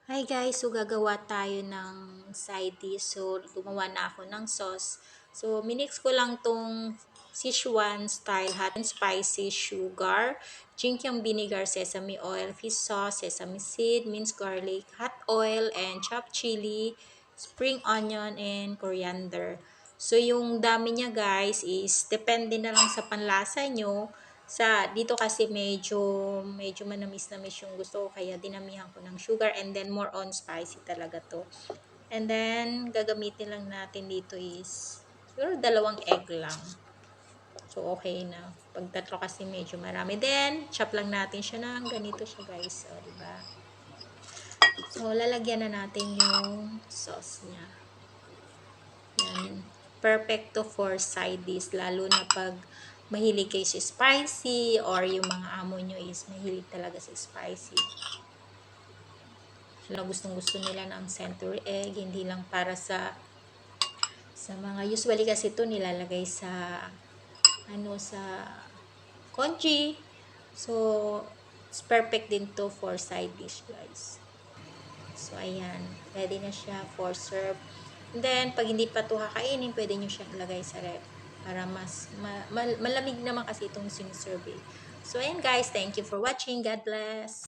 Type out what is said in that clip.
Hi guys, so gagawa tayo ng side dish. So, gumawa na ako ng sauce. So, minix ko lang tong Sichuan style hot and spicy sugar, jinkyang vinegar, sesame oil, fish sauce, sesame seed, minced garlic, hot oil, and chopped chili, spring onion, and coriander. So, yung dami niya guys is depende na lang sa panlasa nyo. Dito kasi medyo manamis-namis yung gusto ko kaya dinamihan ko ng sugar and then more on spicy talaga to. And then gagamitin lang natin dito is siguro 2 egg lang. So okay na. Pag tatlo kasi medyo marami. Then chop lang natin siya ng ganito siya guys. O, diba? So lalagyan na natin yung sauce niya. Yan. Perfect to for side dish. Lalo na pag mahilig kayo sa spicy or yung mga amo nyo is mahilig talaga sa spicy. Na gustong gusto nila ng century egg. Hindi lang para sa mga usually kasi ito nilalagay sa congee. So, it's perfect din to for side dish guys. So, ayan. Ready na siya for serve. And then, pag hindi pa ito kakainin, pwede nyo siyang ilagay sa ref. Para malamig naman kasi itong siniserve. So, ayan guys. Thank you for watching. God bless.